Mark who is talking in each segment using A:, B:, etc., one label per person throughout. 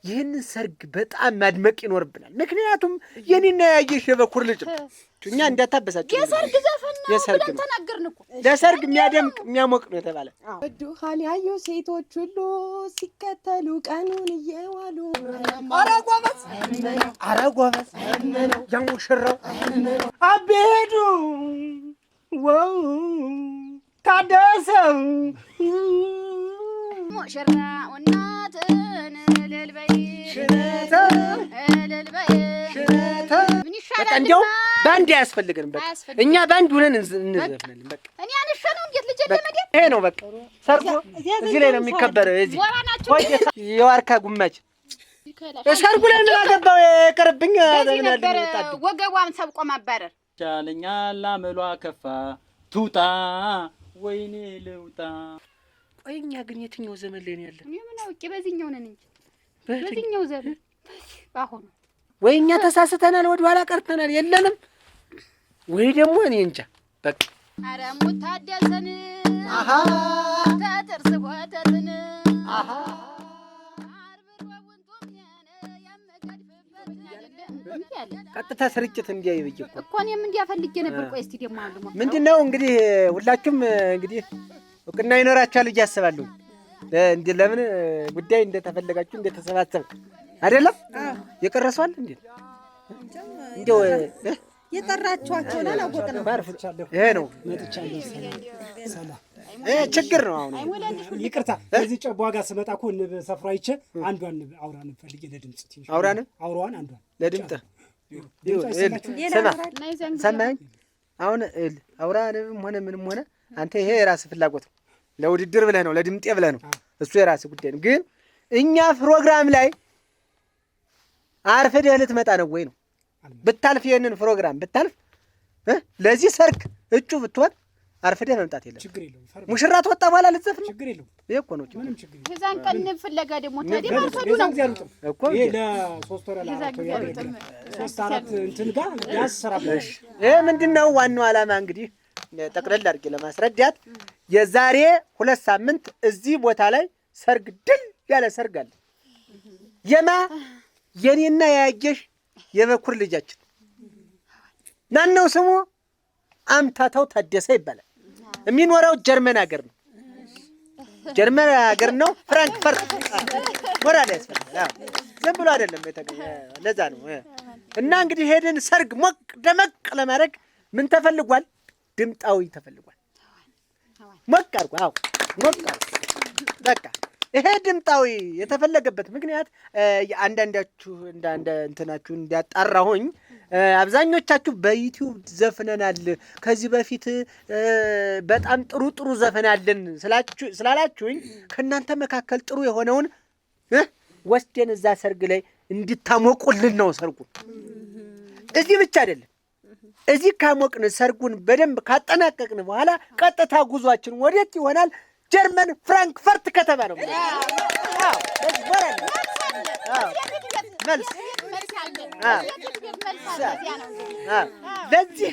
A: ይህን ሰርግ በጣም ማድመቅ ይኖርብናል። ምክንያቱም የኔና ያየሽ የበኩር ልጅ ነው። እኛ እንዳታበሳጭ
B: የሰርግ ዘፈን ነው ብለን ተናገርን እኮ።
A: ለሰርግ የሚያደምቅ የሚያሞቅ ነው የተባለ።
C: ወዱሃል ያዩ ሴቶች ሁሉ ሲከተሉ ቀኑን እየዋሉ
A: ኧረ ጎበዝ ኧረ ጎበዝ ያ ሙሽራው አቤዱ ወው ታደሰው
B: ሙሽራው እናትን ልልበይ
A: ሽነተ
B: ልልበይ
A: ሽነተ
B: ምን
A: በቃ
B: ይሻላል?
A: እንዲያው ባንድ አያስፈልግንም። በቃ እኛ ባንድ ሆነን እንዘፍናለን። በቃ
B: እኔ አንሸነው እንዴት ልጅ ለመደ
A: ይሄ ነው በቃ ሰርጉ እዚህ ላይ ነው የሚከበረው። እዚህ የዋርካ ጉማች ሰርጉ ላይ ምን አገባው? የቀረብኝ
B: ወገቧን ሰብቆ ማባረር
D: ቻለኛል አመሏ ከፋ ቱጣ ወይኔ ልውጣ።
A: ቆይ እኛ ግን የትኛው ዘመን ላይ ነው ያለን?
B: እኔ ምን አውቄ በዚህኛው ነን እንጂ በዚህኛው ዘመን አሁን
A: ወይ እኛ ተሳስተናል፣ ወደ ኋላ ቀርተናል፣ የለንም ወይ ደግሞ እኔ እንጃ። በቃ
B: ኧረ ሙታደሰን
A: አሃ
B: ተጥርስ ወተትን
A: አሃ ቀጥታ ስርጭት እንዲያይ ብዬ
B: እኮ እኔም እንዲያፈልጌ ነበር። ቆይ እስቲ ደግሞ አሉ
A: ምንድነው እንግዲህ ሁላችሁም እንግዲህ እውቅና ይኖራችኋል ብዬ አስባለሁ። ለምን ጉዳይ እንደተፈለጋችሁ እንደተሰባሰብ አይደለም የቀረሷል እንዴ እንደው
C: የጠራችኋቸው አላወቅንም።
A: ይሄ ነው ሰላም ችግር ነው። አሁን
E: ይቅርታ እዚህ ጨቧ ጋር ስመጣ እኮ ሰፍራ አይቼ አንዷን አውራን ፈልጌ ለድምጽ ትንሽ አውራዋን አንዷን ለድምጽ
A: ሰማኝ። አሁን አውራንም ሆነ ምንም ሆነ አንተ ይሄ የራስህ ፍላጎት ነው። ለውድድር ብለህ ነው፣ ለድምጤ ብለህ ነው። እሱ የራስህ ጉዳይ ነው። ግን እኛ ፕሮግራም ላይ አርፈህ ልትመጣ ነው ወይ ነው? ብታልፍ ይሄንን ፕሮግራም ብታልፍ ለዚህ ሰርግ እጩ ብትወጥ አርፈህ መምጣት የለም።
E: ችግር የለውም።
A: ሙሽራ ተወጣ በኋላ ልትዘፍን
E: ችግር የለውም።
A: ይሄ እኮ ነው ችግር።
E: ምንም ችግር የለውም።
B: የዛን ቀን ፍለጋ ደግሞ ታዲያ ማርፈዱ ነው
A: እኮ
E: ይሄ ለሶስት ወር ሶስት አራት እንትን ጋር ያሰራበሽ።
A: ይሄ ምንድነው ዋናው ዓላማ? እንግዲህ ጠቅለል አድርጌ ለማስረዳት የዛሬ 2 ሳምንት እዚህ ቦታ ላይ ሰርግ ድል ያለ ሰርግ አለ። የኔና ያየሽ የበኩር ልጃችን ማን ነው ስሙ? አምታታው ታደሰ ይባላል። የሚኖረው ጀርመን ሀገር ነው። ጀርመን ሀገር ነው፣ ፍራንክፈርት። ሞራል ያስፈልጋል። ዝም ብሎ አይደለም የተገኘ፣ ለዛ ነው። እና እንግዲህ ሄደን ሰርግ ሞቅ ደመቅ ለማድረግ ምን ተፈልጓል? ድምጣዊ ተፈልጓል። ሞቅ አድርጎ ሞቅ አድርጎ በቃ ይሄ ድምጣዊ የተፈለገበት ምክንያት አንዳንዳችሁ እንትናችሁ እንዲያጣራሁኝ አብዛኞቻችሁ በዩቲዩብ ዘፍነናል ከዚህ በፊት በጣም ጥሩ ዘፈናለን ስላላችሁኝ ከእናንተ መካከል ጥሩ የሆነውን ወስደን እዛ ሰርግ ላይ እንድታሞቁልን ነው ሰርጉን። እዚህ ብቻ አይደለም። እዚህ ካሞቅን ሰርጉን በደንብ ካጠናቀቅን በኋላ ቀጥታ ጉዟችን ወዴት ይሆናል? ጀርመን ፍራንክፈርት ከተማ ነው። ለዚህ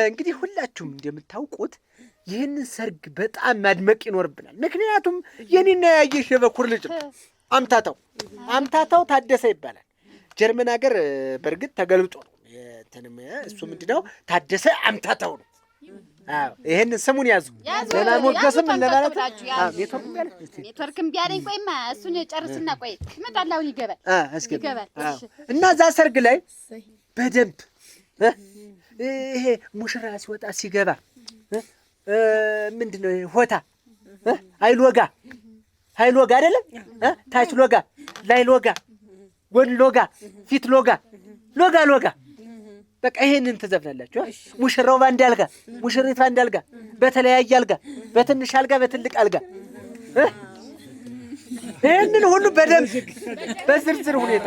A: እንግዲህ ሁላችሁም እንደምታውቁት ይህንን ሰርግ በጣም ማድመቅ ይኖርብናል። ምክንያቱም የኔና ያየሽ የበኩር ልጅ ነው። አምታታው ታደሰ ይባላል። ጀርመን ሀገር በእርግጥ ተገልብጦ ነው እሱ ምንድነው ታደሰ አምታታው ነው። ይሄን ስሙን ያዙ። ለማሞገስም ለማለት
B: ኔትወርክም ቢያለኝ ቆይማ እሱን ጨርስና ቆይ እመጣለሁ። ይገባል ይገባል።
A: እና እዛ ሰርግ ላይ በደንብ ይሄ ሙሽራ ሲወጣ ሲገባ ምንድነው ሆታ አይሎጋ አይደለም? ታች ሎጋ ላይ ሎጋ ጎን ሎጋ ፊት ሎጋ በቃ ይሄንን ትዘፍናላችሁ። ሙሽራው ባንድ አልጋ፣ ሙሽሪት ባንድ አልጋ፣ በተለያየ አልጋ፣ በትንሽ አልጋ፣ በትልቅ አልጋ ይሄንን ሁሉ በደንብ በዝርዝር ሁኔታ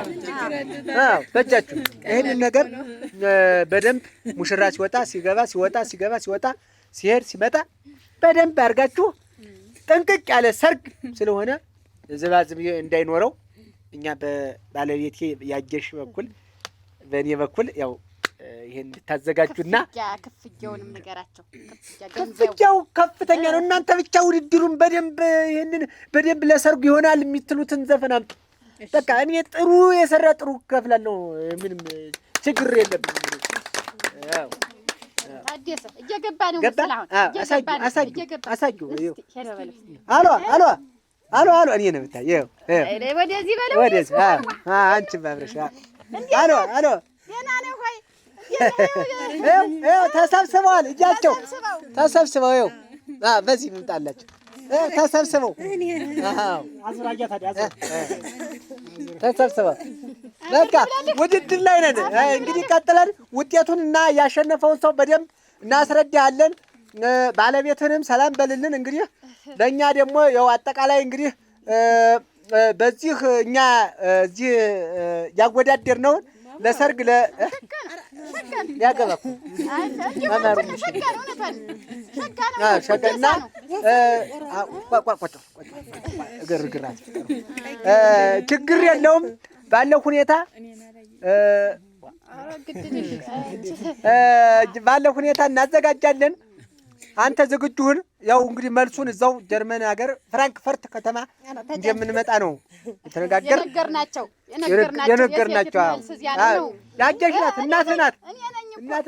A: በእጃችሁ ይሄንን ነገር በደንብ ሙሽራ ሲወጣ ሲገባ ሲወጣ ሲሄድ ሲመጣ በደንብ አድርጋችሁ ጥንቅቅ ያለ ሰርግ ስለሆነ ዝባዝብ እንዳይኖረው እኛ በባለቤቴ ያየሽ በኩል በእኔ በኩል ያው ይሄን እንድታዘጋጁና
B: ክፍያውንም ነገራቸው።
A: ክፍያው ከፍተኛ ነው። እናንተ ብቻ ውድድሩን በደንብ ይሄንን በደንብ ለሰርጉ ይሆናል የምትሉትን ዘፈን አምጡ። በቃ እኔ ጥሩ የሰራ ጥሩ ከፍላለሁ። ምንም ችግር የለብኝም። ያው
B: ታደሰ እየገባ ነው መሰለህ። አሁን
A: አሳዩ። አሎ አሎ አሎ አሎ እኔ ነው የምታየው።
B: ወደዚህ በለው
A: ወደዚህ። አንቺ ባብረሽ። አሎ አሎ
B: ደህና ነህ ወይ?
A: ይኸው ተሰብስበዋል። እጃቸው ተሰብስበው ይኸው በዚህ ምምጣላቸው ተሰብስበው ተሰብስበው በቃ ውድድር ላይ ነን። እንግዲህ ቀጥለን ውጤቱን እና ያሸነፈውን ሰው በደንብ እናስረዳለን። ባለቤትንም ሰላም በልልን። እንግዲህ ለእኛ ደግሞ ያው አጠቃላይ እንግዲህ በዚህ እኛ እዚህ ያወዳደርነውን ለሰርግ ሊያገባ ሸጋና ግርግራት ችግር የለውም። ባለው ሁኔታ እናዘጋጃለን። አንተ ዝግጁህን ያው እንግዲህ መልሱን እዛው ጀርመን ሀገር ፍራንክፈርት ከተማ እንደምንመጣ ነው
B: የነገርናቸው።
A: ያጀሽ ናት እናትህ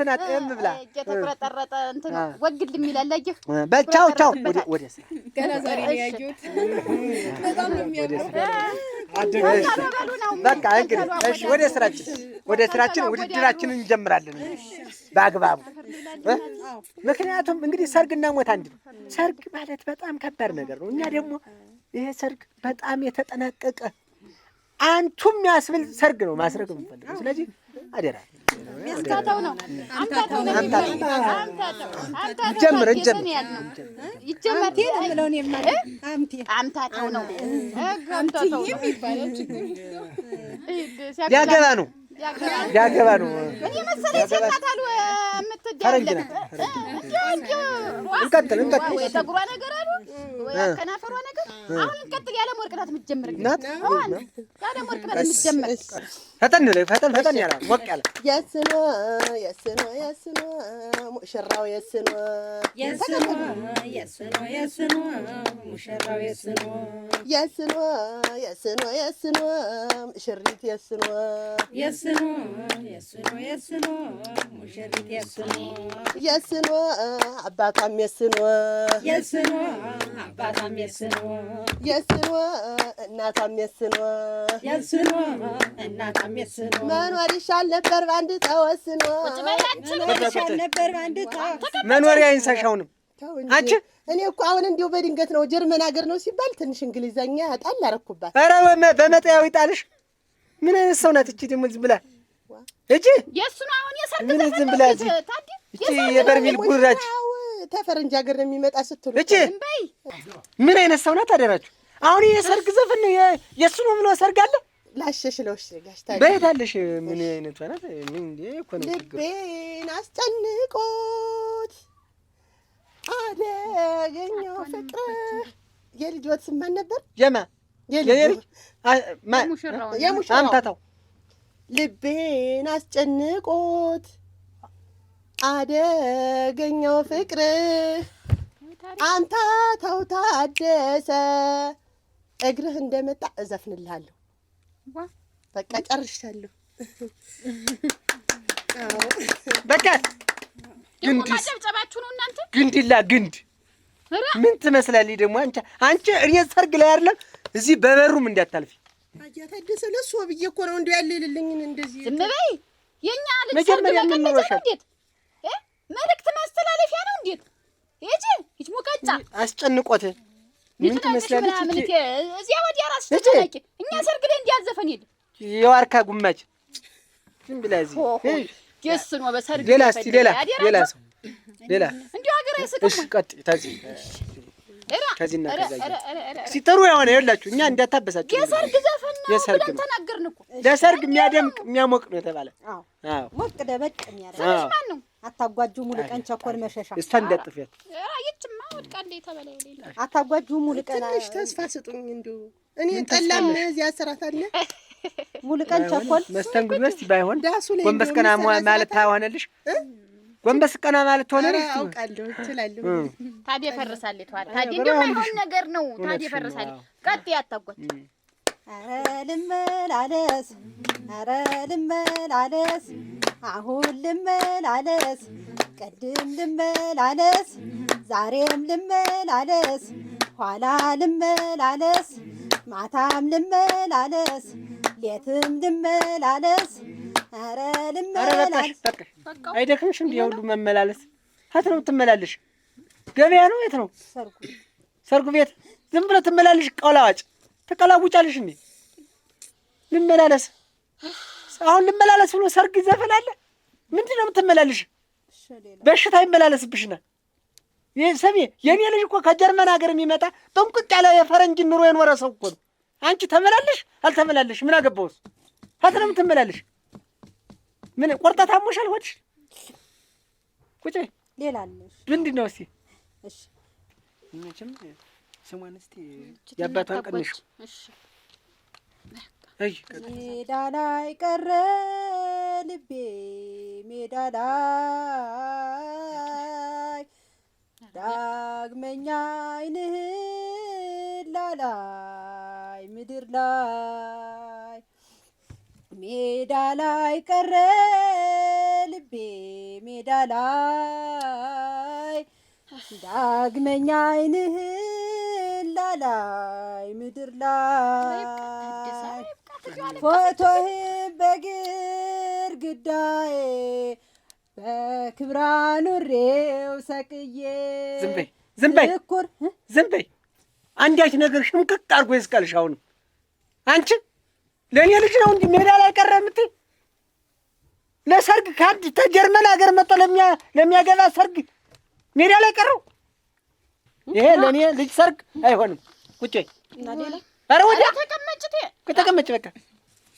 A: ናት ብላ
B: እየተቁረጠረጠ እንትን ወግድ የሚላል አየህ።
A: በቻው ቻው ወደ ስራ
C: ገና ዛሬ ነው ያየሁት። በጣም ነው
A: በቃ እንግዲህ እሺ፣ ወደ ስራችን ውድድራችንን እንጀምራለን በአግባቡ። ምክንያቱም እንግዲህ ሰርግና ሞት አንድ ነው። ሰርግ ማለት በጣም ከባድ ነገር ነው። እኛ ደግሞ ይሄ ሰርግ በጣም የተጠናቀቀ አንቱም ያስብል ሰርግ ነው ማስረግ የምንፈልገው። ስለዚህ አደራ
B: አምታተው ነው
A: ሊያገባ ነው።
B: እኔ መሰለኝ ሲያታሉ የምትደረግ
A: እንቀጥል
B: ወይ ፀጉሯ ነገር አሉ ወይ ከናፈሯ ነገር። አሁን እንቀጥል። ያለ ወርቅናት የምትጀምር ያለ ወርቅናት የምትጀምር
A: ፈጠን ያለ ሞቅ ያለ
C: የስኖ ሙሽራው የስኖ ሙሽራው የስኖ ሙሽሪት የስኖ ሙሽሪት የስኖ አባቷም የስኖ እናቷም የስኖ መኖር ይሻል ነበር ባንድ ተወስኖ
A: መኖሪያ ይንሳሻውንም አንቺ
C: እኔ እኮ አሁን እንዲሁ በድንገት ነው ጀርመን ሀገር ነው ሲባል ትንሽ እንግሊዘኛ ጣል አደረኩባት።
A: ኧረ በመጣያው ይጣልሽ። ምን አይነት ሰው ናት እቺ? ደግሞ ዝም ብላ እጂ
B: የእሱ ነው አሁን የሰርግ
A: ዝም ብላ እጂ እቺ የበርሚል ጉራጭ
C: ተፈረንጅ ሀገር ነው የሚመጣ ስትሉ
A: እቺ ምን አይነት ሰው ናት? አደራችሁ አሁን የሰርግ ዘፈን ነው የእሱ ነው ብሎ ሰርግ አለ
C: ላሸሽለውሽ ጋሽ ታዲያ
A: በየታለሽ? ምን አይነት ናት? ምን እንዴ እኮ ነው
C: ልቤን አስጨንቆት አደገኛው ፍቅር የልጆት ስም ማን ነበር? የሙሽራው
A: አምታታው
C: ልቤን አስጨንቆት አደገኛው ፍቅር አምታታው ታደሰ እግርህ እንደመጣ እዘፍንልሃለሁ። በቃ ጨርሻለሁ።
A: በቃ
B: ማጨብጨባችሁ ነው እናንተ።
A: ግንድላ ግንድ ምን ትመስላለች ደግሞ አንቺ እኔ ሰርግ ላይ አይደለም እዚህ በበሩም እንዳታልፊ።
C: ታደሰ ለእሱ ብዬ እኮ ነው እንደው ያለ ይልልኝን እንደዚህ
B: ዝም በይ። የኛ ልጅ ሰርግ መቀመጫ ነው እንዴት? መልእክት ማስተላለፊያ ነው እንዴት? ይቺ ሙቀጫ
A: አስጨንቆት ምን ትመስላለች?
B: እዚያ ወዲያ ራስ ተጨነቂ። እኛ ሰርግ ላይ እንዲያዘፈን የለም
A: የዋርካ ጉማች ዝም ብላ እዚህ
B: ደስ ነው በሰርግ።
A: ሌላ ሰው ሌላ
B: እንዲሁ ሀገር አይስቅም።
A: እሺ ቀጥይ ታዚህ ከዚህና ከዛ ሲጠሩ የሆነ ይኸውላችሁ እኛ እንዳታበሳችሁ
B: የሰርግ ዘፈን ነው ብለን ተናገርን እኮ።
A: ለሰርግ የሚያደምቅ የሚያሞቅ ነው የተባለ።
C: አዎ ሞቅ ደበቅ የሚያደርግ
B: ማን ነው?
C: አታጓጁ ሙሉ ቀን ቸኮል መሸሻ
A: እሷን እንዳጥፊያት
B: ይችማ ወድቃ እንደ ተበላ ይሌላ
C: አታጓጁ ሙሉ ቀን
F: ትንሽ ተስፋ ስጡኝ። እንደው እኔ ጠላም እዚህ አሰራታለ
C: ሙሉ ቀን ቸኮል
A: መስተንግዶ እስቲ ባይሆን ጎንበስ ቀና ማለት ታሆነልሽ። ጎንበስ ቀና ማለት ሆነልሽ።
F: አውቃለሁ እችላለሁ።
B: ታዲያ ፈርሳለች። ታዲያ እንደው ማይሆን ነገር ነው። ታዲያ ፈርሳለች። ቀጥ ያታጓት
G: ኧረ ልመላለስ ኧረ ልመላለስ አሁን ልመላለስ ቅድም ልመላለስ ዛሬም ልመላለስ ኋላ ልመላለስ ማታም ልመላለስ ሌትም ልመላለስ ኧረ ልመላለስ።
A: አይደክምሽም? እንዲህ ሁሉ መመላለስ የት ነው የምትመላለሽ? ገበያ ነው? የት ነው? ሰርጉ ቤት ዝም ብለህ ትመላለሽ? ቀላዋጭ ተቀላውጫለሽ እንዴ? ልመላለስ አሁን ልመላለስ ብሎ ሰርግ ይዘፈናል። ምንድን ነው የምትመላለሽ? በሽታ ይመላለስብሽና ሰሚ የኔ ልጅ እኮ ከጀርመን ሀገር የሚመጣ ጥንቁቅ ያለ የፈረንጅ ኑሮ የኖረ ሰው እኮ ነው። አንቺ ተመላለሽ አልተመላለሽ ምን አገባውስ? የት ነው የምትመላለሽ? ምን ቆርጠት አሞሻል ሆድሽ? ቁጭ
G: ሌላ አለሽ
A: ምንድን ነው እስቲ?
G: እሺ
A: መቼም ስሟን እስቲ ያባቷን ቀንሽ። እሺ
G: ሜዳ ላይ ቀረ ልቤ ሜዳ ላይ ዳግመኛ ዓይንህን ላላይ ምድር ላይ ሜዳ ላይ ቀረ ልቤ ሜዳ ላይ ዳግመኛ ዓይንህን ላላይ ምድር ላይ ፎቶህን በግርግዳዬ በክብራ ኑሬው ሰቅዬ
A: ዝም በይ አንዳች ነገር ሽምቅቅ አድርጎ ይስቀልሽ። አሁንም አንቺ ለእኔ ልጅ ነው እንዲህ ሜዳ ላይ ቀረ የምትይ? ለሰርግ ከአንድ ተጀርመን ሀገር መጥቶ ለሚያገባ ሰርግ ሜዳ ላይ ቀረው? ይሄ ለእኔ ልጅ ሰርግ አይሆንም። ቁጭ በይ
G: እና ሌላ
A: ኧረ ወዲያ
B: ተቀመጭ
A: በቃ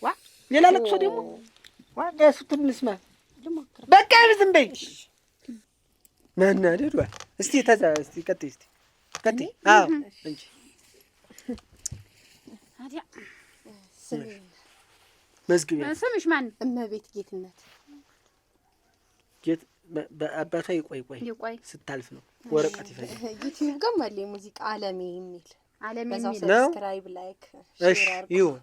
A: ዋ ሌላ ለቅሶ ደግሞ ዋ ደስ ትንስማ በቃ ዝም በይ መናደዷ። እስቲ ቀጥይ እስቲ ቀጥይ። አዎ እንጂ
B: አዲያ
A: መዝግቢያ
B: ስምሽ ማን?
C: እመቤት ጌትነት።
A: በአባቷ ይቆይ ስታልፍ ነው ወረቀት ይፈልጋል።
C: ዩቲዩብ ጋር አለ ሙዚቃ አለሜ የሚል
B: አለሜ
C: በዛው
B: የሚል
C: ሰብስክራይብ ላይክ
A: እሺ ይሁን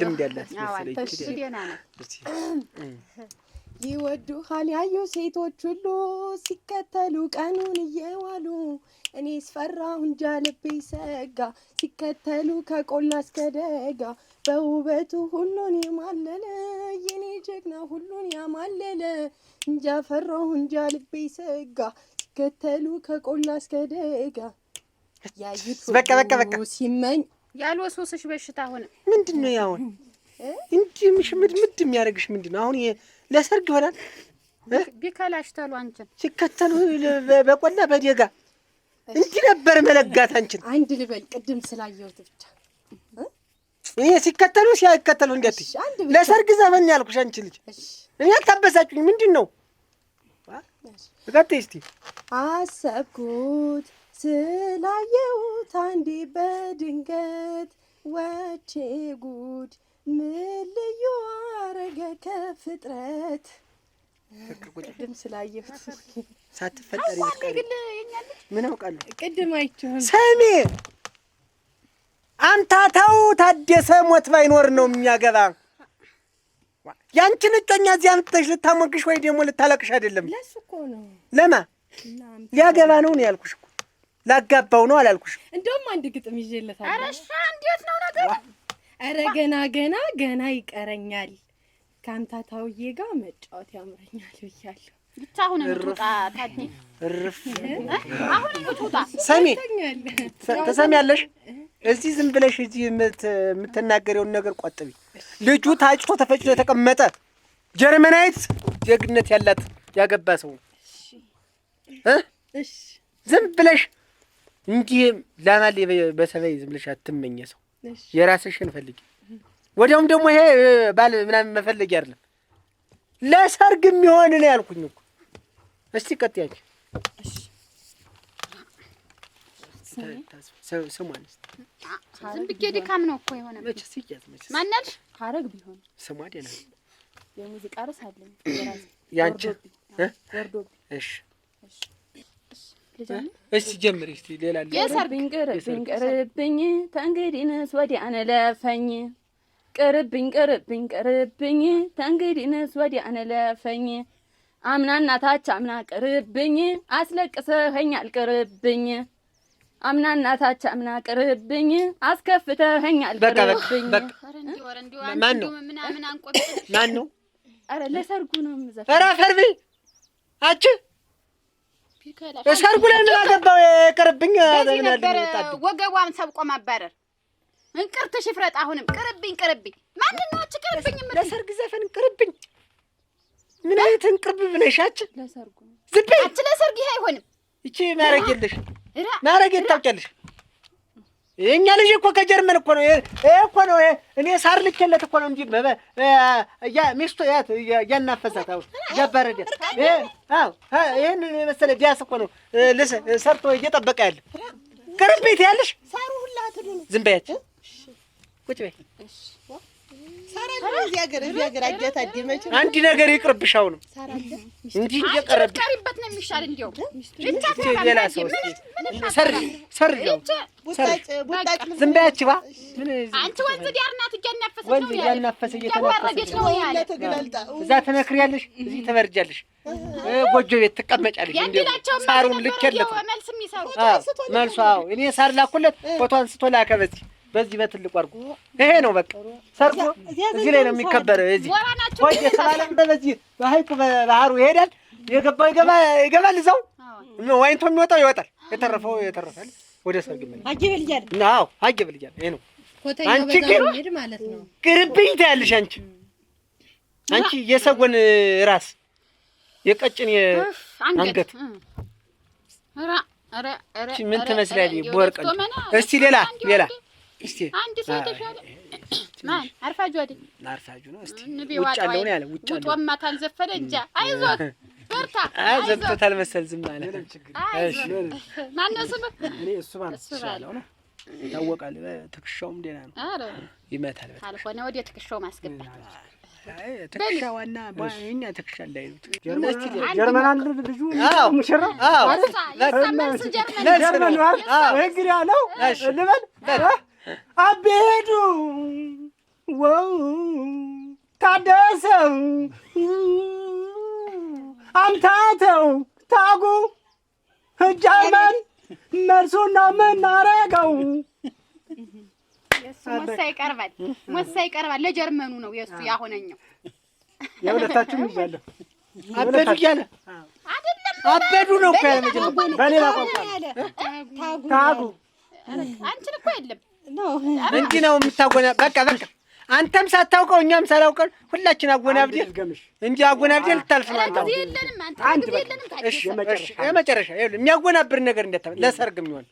A: ልምድ ያላት መሰለኝ።
B: ደህና ነው።
C: ይወዱሃል ያዩ ሴቶች ሁሉ ሲከተሉ ቀኑን እየዋሉ እኔስ ፈራሁ እንጃ ልቤ ሰጋ ሲከተሉ ከቆላ እስከ ደጋ በውበቱ ሁሉን ያማለለ የኔ ጀግና ሁሉን ያማለለ እንጃ ፈራሁ እንጃ ልቤ ሰጋ ሲከተሉ ከቆላ እስከ ደጋ ያዩት
A: በቃ
C: ሲመኝ
B: ያልወሰወሰሽ በሽታ ሆነ።
A: ምንድን ነው ያውን እንዲህ ምሽምድ የሚያደርግሽ ምንድን ነው? አሁን ለሰርግ ይሆናል
B: ቢከላሽ ተሉ አንቺን
A: ሲከተሉ በቆላ በደጋ እንዲህ ነበር መለጋት አንቺን።
C: አንድ ልበል ቅድም ስላየሁት ብቻ
A: እኔ ሲከተሉ ሲያይከተሉ እንዴት ለሰርግ ዘመን ያልኩሽ አንቺ ልጅ እኔ አታበሳጭኝ። ምንድን ነው እስቲ
C: አሰብኩት ስላየሁት አንዴ በድንገት ወቼ ጉድ ምን ልዩ አረገ ከፍጥረት ቅድም ስላየሁት
A: ሳትፈጠሪ ምን አውቃለሁ።
C: ቅድም አይቼው
A: ሰሚ አምታታው ታደሰ ሞት ባይኖር ነው የሚያገባ። ያንቺን እጮኛ እዚህ አምጥተሽ ልታሞግሽ ወይ ደግሞ ልታለቅሽ አይደለም።
C: ለሱ እኮ ነው
A: ለማ ሊያገባ ነው ያልኩሽ እኮ ላጋባው ነው አላልኩሽ?
C: እንደውም አንድ ግጥም ይዤለታለሁ።
B: ኧረ እሺ እንዴት ነው ነገሩ?
C: ኧረ ገና ይቀረኛል ከአምታታውዬ ጋር መጫወት ያምረኛል ብያለሁ።
B: ብቻ አሁን እንውጣ ታዲ
A: እርፍ
B: አሁን እንውጣ።
A: ሰሚ ተሰሚያለሽ? እዚህ ዝም ብለሽ እዚህ የምትናገሪውን ነገር ቆጥቢ። ልጁ ታጭቶ ተፈጭቶ የተቀመጠ ጀርመናዊት ዜግነት ያላት ያገባ ሰው
C: እሺ
A: ዝም ብለሽ እንዲህ ላማል በሰበይ ዝም ብለሽ አትመኘ ሰው የራስሽን ፈልጊ። ወዲያውም ደግሞ ይሄ ባል ምናምን መፈለጊ አይደለም ለሰርግ የሚሆን ነው ያልኩኝ እኮ። እስቲ ቀጥያች ስሟን
B: ዝም ብዬ ድካም ነው እኮ የሆነ
A: መቼ ሲያዝ መቼ
B: ማናልሽ
C: ሐረግ ቢሆን
A: ስሟ ደህና
C: የሙዚቃ ርዕስ አለኝ የራሴ
A: ያንቺ
C: ወርዶብኝ።
A: እሺ እስቲ ጀምሪ እስቲ ሌላ
C: ቅርብኝ ቅርብኝ ተንግዲንስ ወዲያ ነለፈኝ ቅርብኝ ተንግዲንስ ወዲያ ነለፈኝ አምናና ታች አምና ቅርብኝ አስለቅሰኸኛል ቅርብኝ አምናና ታች አምና ቅርብኝ አስከፍተኸኛል ቅርብኝ
A: ማን ነው
C: ኧረ ለሰርጉ ነው የምዘፍነው
A: ኧረ ፈርቢ አቺ ሰርጉ ላይ ምን አገባው ቅርብኝ
B: ወገቧን ሰብቆ ማባረር እንቅርት ሽፍረጥ አሁንም ቅርብኝ ማንነው አቺ ቅርብኝ
A: ለሰርግ ዘፈን ቅርብኝ ምን አይነት እንቅርብ ብለሻች
C: ለሰርጉ
A: ዝም
B: አቺ ለሰርግ ይሄ አይሆንም
A: እቺ ማረግልሽ ማረግ ታውቂያለሽ የኛ ልጅ እኮ ከጀርመን እኮ ነው እኮ ነው እኔ ሳር ልኬለት እኮ ነው እንጂ ያ ሚስቱ ያት ያናፈሳት አው ያባረደ አው ይሄን መሰለ ዲያስ እኮ ነው ሰርቶ እየጠበቀ ያለ ቅርቤት ያለሽ
F: ሳሩ ሁላ አትዱ
A: ዝም በያች ቁጭ በይ
F: ሳራ እዚህ ሀገር አጃታ ዲመች
A: አንድ ነገር ይቅርብሽ አሁን እንጂ እየቀረብ
B: ቀሪበት ነው የሚሻል እንዲያው
A: ሌላ ሰው ሰር
F: ቡጣጭ
A: ዝም በያች ባ
B: አንቺ ወንዝ ዳር ናት እያናፈሰች ነው
A: ወንዝ እያናፈሰ እየተናፈሰች
B: ነው ያለ
A: እዛ ትነክሪያለሽ እዚህ ትበርጃለሽ ጎጆ ቤት ትቀመጫለሽ እንዴ ሳሩን ልኬለት
B: መልስ የሚሰሩ
A: መልሱ አዎ እኔ ሳር ላኩለት ፎቶ አንስቶ ላከ በዚህ በትልቁ አድርጎ ይሄ ነው በቃ ሰርጎ እዚህ ላይ ነው የሚከበረው እዚህ ወይ ሰላም በዚህ በሐይቁ በባህሩ ይሄዳል የገባው ይገባል እዛው ዋይንቶ የሚወጣው ይወጣል የተረፈው የተረፈል ወደ ሰርግ ምን
F: አጀበልጃል
A: አዎ አጀበልጃል ይሄ ነው አንቺ ግን
F: ማለት ነው
A: ቅርብኝ ታያለሽ አንቺ የሰጎን ራስ የቀጭን አንገት
B: ኧረ
A: ምን ትመስላለች በወርቅ እስቲ ሌላ እስቲ
B: አንድ ሰው ተሻለ ማን አርፋጁ አይደል
A: አርፋጁ ነው እስቲ ውጫለው ነው ያለ ውጫለው
B: ወማታል ዘፈለ እንጃ አይዞህ በርታ
A: ዘፍቶታል መሰል ዝም አለ እሺ
B: ማን ነው ስም
E: እኔ እሱ ማለት ይችላል ነው ታወቃል ትክሻውም ደና ነው
B: አረ
A: ይመታል በጣም
B: አልሆነ ወደ ትክሻው ማስገባት
A: ትክሻዋና ባይኛ ትክሻ እንዳይሉት
E: ጀርመን አንድ ልጁ ሙሽራ ጀርመን ነው እንግዲህ አለው ልበል አቤዱ ወው ታደሰው አምታተው ታጉ ጀርመን መልሱን ነው የምናረገው
B: ሞሳ ይቀርባል ለጀርመኑ ነው የእሱ ያሆነኛው
E: የሁለታችሁም ይያለሁ
A: አበዱ እያለ
B: አይደለም
A: አበዱ ነው እኮ ያለ መጀመሪያ
E: በሌላ ቋንቋ ታጉ
B: አንቺን እኮ የለም
A: እንዲህ ነው የምታጎና በቃ አንተም ሳታውቀው እኛም ሳላውቀው ሁላችን አጎናብደል እንጂ አጎናብደል ልታልፍ ነው አንተ
E: አንድ እሺ
A: የመጨረሻ ይኸውልህ የሚያጎናብር ነገር እንደታው ለሰርግ የሚሆን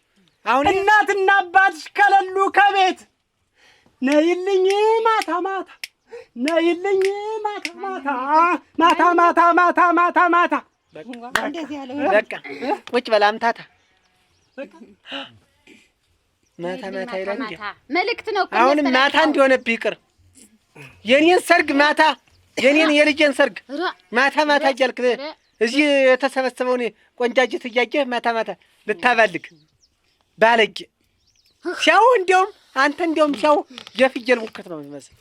A: አሁን
E: እናትና አባትሽ ከሌሉ ከቤት ነይልኝ ማታ ማታ ነይልኝ ማታ
F: እንደዚህ ያለው
A: በቃ ቁጭ በል አምታታ ማታ ይላል እንዴ
B: መልእክት ነው
A: አሁን ማታ እንዲሆነብህ ይቅር የኔን ሰርግ ማታ የኔን የልጄን ሰርግ ማታ እያልክ እዚህ የተሰበሰበውን ቆንጃጅት እያየህ ማታ ልታባልግ ባለጌ ሲያው እንደውም አንተ እንደውም ሲያው የፍየል ሙከት ነው የሚመስል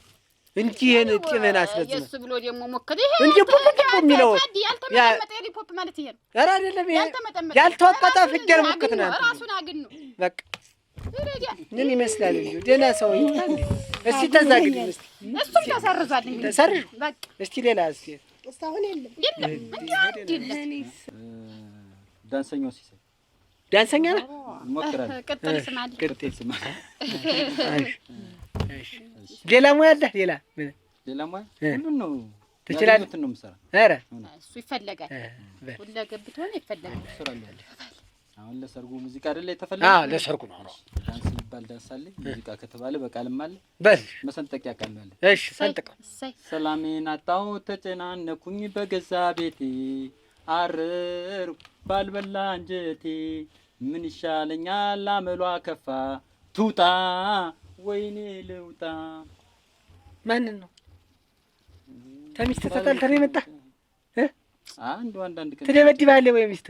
A: እንጂ ይሄን ጢምን አስረዝመ
B: የሱ ብሎ ደግሞ ሞከደ ይሄ
A: እንጂ ቡቡቡ የሚለው
B: ያልተመጠመጠ ሪፖርት ማለት ይሄ ነው
A: ኧረ አይደለም ያልተወቀጠ ፍየል ሙከት ነው
B: ራሱን አግን ነው
A: በቃ ምን ይመስላል ልጅ ደህና ሰው ይታል እስቲ ተዛግድ እስቲ
B: እሱም ተሰርዟል እንግዲህ
A: ተሰርዥ በቃ እስቲ ሌላ እስቲ
F: እስካሁን የለም
D: ዳንሰኛው ሲሰይ
A: ዳንሰኛ ነው
D: ሞክራል
B: ቅጥል ስማል
A: እሺ ሌላ ሙያ አለ ሌላ
D: ሙያ ሁሉን ነው
A: ትችላለህ
D: እንትን ነው የምሰራ
A: ኧረ
B: እሱ ይፈልጋል ሁሉ ገብቶን ይፈልጋል
D: አሁን ለሰርጉ ሙዚቃ አይደለ የተፈለገው
A: ለሰርጉ ነው
D: ዳንስ ይባል ዳንስ አለ ሙዚቃ ከተባለ በቃልም አለ
A: በል
D: መሰንጠቂያ ቃል አለ
A: እሺ ሰንጥቀው
D: ሰላሜን አጣሁ ተጨናነኩኝ በገዛ ቤቴ አረር ባልበላ አንጀቴ ምን ይሻለኛል አመሏ ከፋ ቱጣ ወይኔ ልውጣ
A: ማን ነው ተሚስት ተጣልተህ ነው የመጣ
D: አንድ ቀን
A: ትደበድባለህ ወይ ሚስት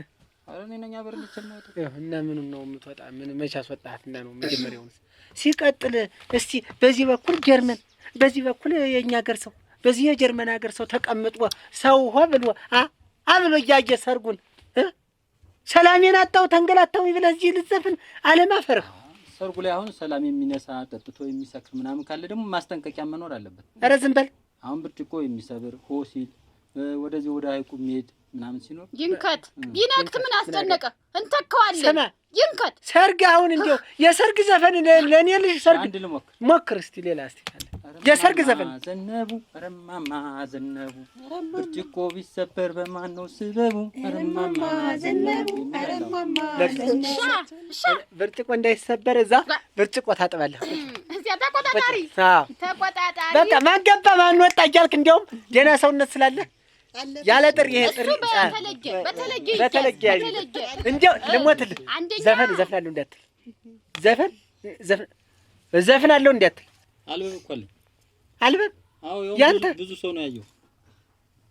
D: ኧረ እኔ ነኝ አብሬ ልትመጣ
A: እና ምኑን ነው የምትወጣ? ምን መቼ አስወጣትና ነው መጀመሪያውስ? ሲቀጥል እስቲ በዚህ በኩል ጀርመን፣ በዚህ በኩል የኛ ሀገር ሰው፣ በዚህ የጀርመን ሀገር ሰው ተቀምጦ ሰው ሆ ብሎ አብሎ እያየ ሰርጉን ሰላሜን አጣው ተንገላታው ይብለህ እዚህ ልትዘፍን አለማፈርህ።
D: ሰርጉ ላይ አሁን ሰላም የሚነሳ ጠጥቶ የሚሰክር ምናምን ካለ ደግሞ ማስጠንቀቂያ መኖር አለበት።
A: ኧረ ዝም በል።
D: አሁን ብርጭቆ የሚሰብር ሆሲል ወደዚህ ወደ ሀይቁ የሚሄድ ምናምን ሲኖር
B: ይንከት ቢነክት ምን አስጨነቀ? እንተካዋለን። ይንከት
A: ሰርግ አሁን እንደው የሰርግ ዘፈን ለኔ ልጅ ሰርግ
D: አንድ ልሞክር
A: ሞክር እስቲ ሌላ እስቲ ካለ የሰርግ ዘፈን
D: ዘነቡ ረማማ ዘነቡ ብርጭቆ ቢሰበር በማን ነው ስበቡ ረማማ ዘነቡ ረማማ
A: ብርጭቆ እንዳይሰበር እዛ ብርጭቆ ታጥባለህ
B: እዚያ ተቆጣጣሪ ተቆጣጣሪ
A: በቃ ማን ገባ ማን ወጣ እያልክ እንደውም ደህና ሰውነት ስላለ ያለ ጥሪ ይሄ ጥሪ በተለየ እንደው ልሞትልህ ዘፈን ዘፍናለሁ እንዳትል ዘፈናለሁ እንዳትል
D: አልበም እኮ አለኝ
A: አልበም
D: አዎ
A: ያንተ
D: ብዙ ሰው ነው ያየው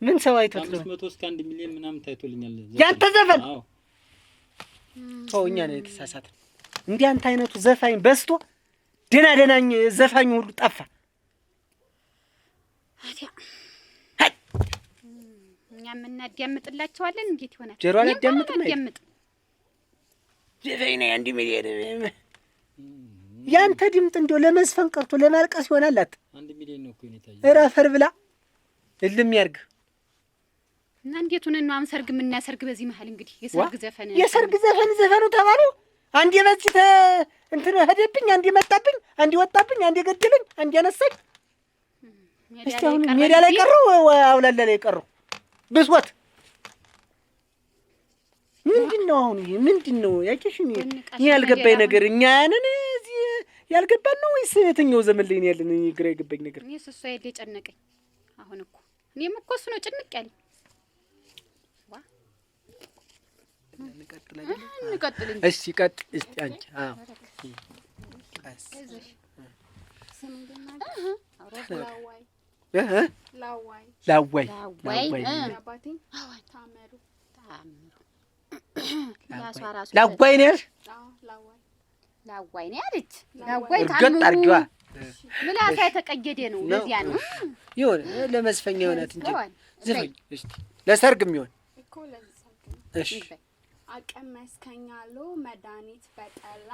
A: ምን ሰው አይቶት ነው
D: 500 እስከ 1 ሚሊዮን ምናምን ታይቶልኛል
A: ያንተ ዘፈን
D: አዎ
A: ተውኛ ነው የተሳሳተ እንዴ አንተ አይነቱ ዘፋኝ በስቶ ደናኝ ዘፋኝ ሁሉ ጠፋ
B: አዲያ እኛም እናዳምጥላቸዋለን እንዴት ይሆናል
A: ጀሮ አላዳምጥ
B: ዘፈኝ ነው 1 ሚሊዮን
A: ያንተ ድምጥ እንደው ለመዝፈን ቀርቶ ለማልቀስ ይሆናላት
D: 1 ሚሊዮን ነው እኮ የታየው
A: እረፈር ብላ እልም ያርግ
B: እና እንዴት ሆነን ነው ሰርግ የምናሰርግ በዚህ መሀል እንግዲህ የሰርግ ዘፈን
A: ዘፈኑ ተባሉ አንዴ በዚህ እንትን ሄደብኝ አንዴ መጣብኝ አንዴ ወጣብኝ አንዴ ገደለኝ አንዴ አነሳኝ እስቲ አሁን ሜዳ ላይ ቀሩ አውላላ ላይ ቀሩ ብስወት ምንድነው አሁን ይሄ ምንድነው ያቂሽኝ ያልገባኝ ነገር እኛ ነን እዚህ ያልገባን ነው ወይስ የትኛው ዘመን ላይ ነው ያለን ግራ የገባኝ ነገር
B: እኔ እሱ አይደል የጨነቀኝ አሁን እኮ እኔም እኮ እሱ ነው ጭንቅ ያለኝ ዋ እንቀጥል እንጂ
A: እሺ ቀጥ እስቲ አንቺ አዎ ላዋይ ላዋይ ነሽ
B: ላዋይ ነው ያለች ላዋይ ታምሩ ምላሳ የተቀየደ ነው ለዚያ ነው
A: ይሁን ለመስፈኛ ይሆናት እንጂ ዘፈኝ እስቲ ለሰርግም ይሁን
C: እኮ ለሰርግ
A: እሺ
C: አቀመስከኛሉ መድኃኒት በጠላ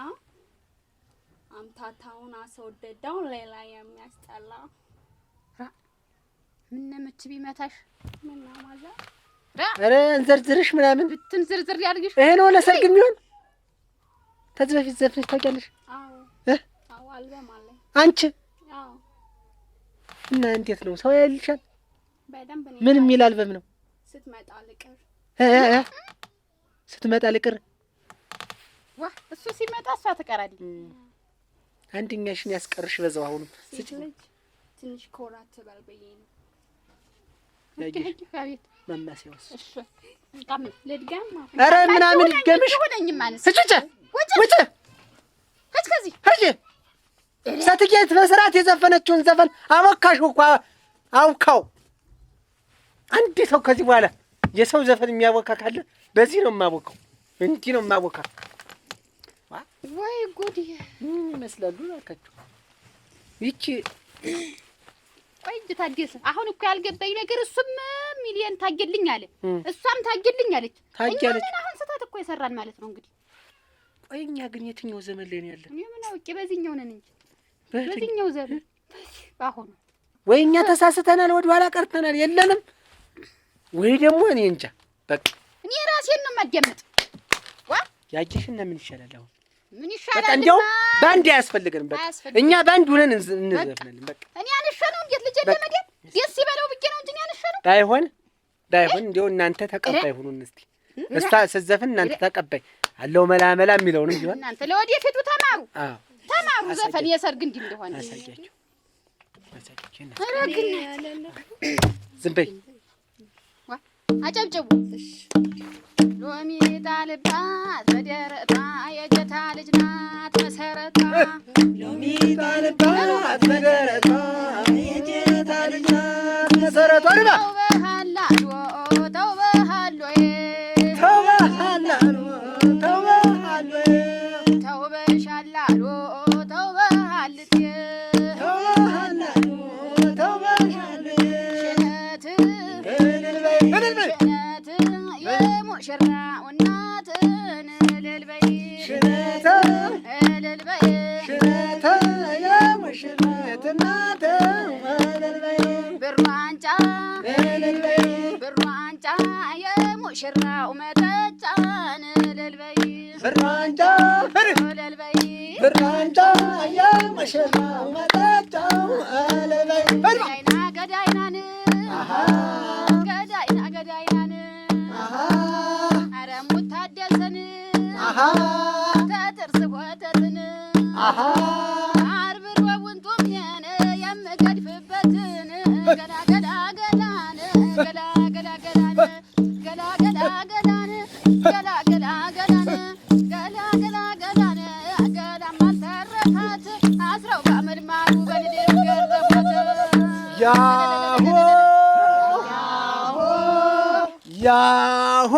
C: አምታታውን አስወደደው ሌላ የሚያስጠላ
B: ምን ነምች ቢመታሽ
C: ምን ማዛ
A: ኧረ እንዘርዝርሽ ምናምን
B: ብትን ዝርዝር ያድርግሽ
A: ይሄ ነው ለሰርግ የሚሆን ከዚህ በፊት ዘፍነሽ ታውቂያለሽ?
C: አዎ አልበም አለኝ
A: አንቺ
C: አዎ
A: እና እንዴት ነው ሰው ያልሻል
C: በደንብ ነው
A: ምን የሚል አልበም ነው ስትመጣ ልቅር
B: ዋ እሱ ሲመጣ እሷ ተቀራዲ
A: አንደኛሽን ያስቀርሽ በዛው አሁንም
C: ትንሽ ኮራት ትበልበይ ነው
A: ያጂሽ
B: አቤት
A: ማማሲያውስ
B: እሺ እንቃም ለድጋም
A: አረ ምናምን ይገምሽ
B: ሆነኝ ማለት
A: ስጭጭ ወጭ
B: ከዚህ
A: ሀጂ ሳትጌት በስርዓት የዘፈነችውን ዘፈን አወካሽ እኮ አውካው አንድ ሰው ከዚህ በኋላ የሰው ዘፈን የሚያወካ ካለ በዚህ ነው የማወካው እንዲህ ነው የማወካ
B: ወይ ጉድ
A: ምን ይመስላሉ አካቹ ይቺ
B: ቆይ ታዲስ አሁን እኮ ያልገባኝ ነገር እሱም ሚሊዮን ታገልኝ አለ እሷም ታገልኝ አለች
A: ታገልኝ
B: አሁን ስታት እኮ ይሰራል ማለት ነው እንግዲህ
A: ቆይ እኛ ግን የትኛው ዘመን ላይ ነው ያለን
B: እኔ ምን አውቄ በዚህኛው ነን እንጂ በዚህኛው ዘመን አሁን
A: ወይ እኛ ተሳስተናል ወደ ኋላ ቀርተናል የለንም ወይ ደግሞ እኔ እንጃ በቃ
B: እኔ ራሴን ነው ማደምጥ ዋ
A: ያቂሽና ምን ይሻላል አሁን
B: ምን ይሻላል
A: በቃ እንደው ባንድ ያስፈልገን በቃ እኛ ባንድ ሆነን እንዘፍናለን በቃ
B: እኔ አንሸነው እንዴት ልጅ ለመዲያ ደስ ይበለው ብቻ ነው እንጂ አንሸነው
A: ባይሆን እንደው እናንተ ተቀባይ ሁኑን እስቲ እሷ ስትዘፍን እናንተ ተቀባይ አለው መላመላ የሚለውንም ቢሆን
B: እናንተ ለወደፊቱ ተማሩ ተማሩ ዘፈን የሰርግ እንዲህ እንደሆነ
A: አሳያችሁ
B: አረግና
A: ዝም በይ
B: ዋ አጨብጭቡ ሎሚ ጣልባት በደረታ የጀታ ልጅ ናት መሰረታ
A: ሎሚ ጣልባት በደረታ የጀታ ልጅ ናት መሰረታ
B: ተውበሃላሉ ተውበሃሉ የሙሽራው እናትን እልል በይ
A: ሽነተ
B: እልል በይ
A: ሽነተ የሙሽሪት እናት እልል በይ
B: ብር ዋንጫ
A: እልል በይ
B: ብር ዋንጫ የሙሽራው መጠጫን እልል በይ
A: ብር ዋንጫ
B: እልል በይ
A: ብር ዋንጫ የሙሽራው መጠጫው እልል በይ
B: ገዳይና ገዳይናን ገዳይና ገዳይናን ኧረ ሙት ታደሰን ተጥርስ ወተትን አርብ ሮቡን ጡሜን የምገድፍበትን ገላ ገላ ገላን ገላ ገላ ገላን ገላ ገላ ገላን ገላ ገላ ገላን ገላ ገላ ገላን ገላም አልተረፋት አስረው በአመድማሉ በልሌው ገረፏት
A: ያሆ ያሆ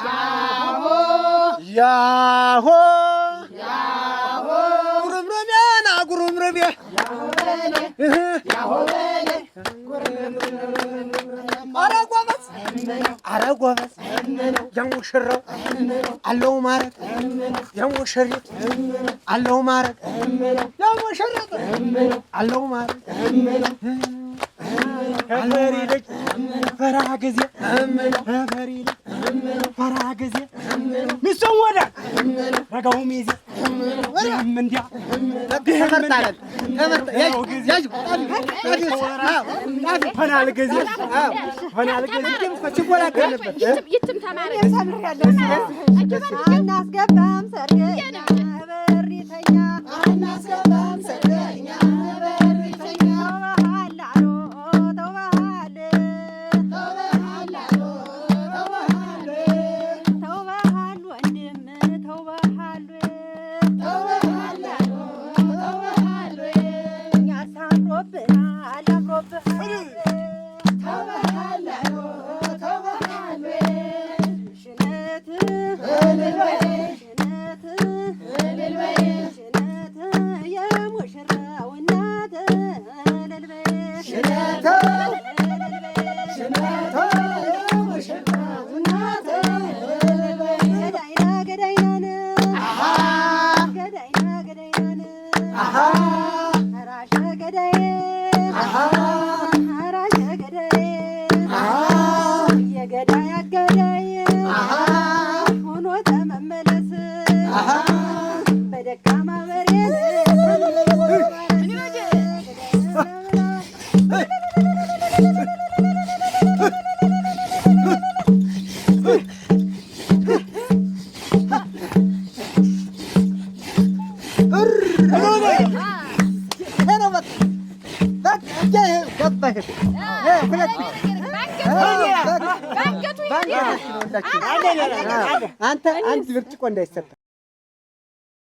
A: ያሆ ያሆ ጉርምርሜና ጉርምርሜ ኧረ ጎበዝ ኧረ ጎበዝ የሙሽራው አለው ማረግ የሙሽሪት አለው ማረግ የሙሽሪት አለው ማረግ ፈሪ ልጅ ፈራ ጊዜ ፈሪ ልጅ ፈራ ጊዜ ሚስቱን ወደ ረጋው ሚዜ እንዲያ ተመርጣለች ሆናል ጊዜ ሆናል ጊዜ ችቦላገር ነበር
B: ይትም ተማሪ
G: አናስገባም ሰርገኛ በሪተኛ አናስገባም ሰርገኛ በሪተኛ
A: አንተ አንድ ብርጭቆ እንዳይሰጥ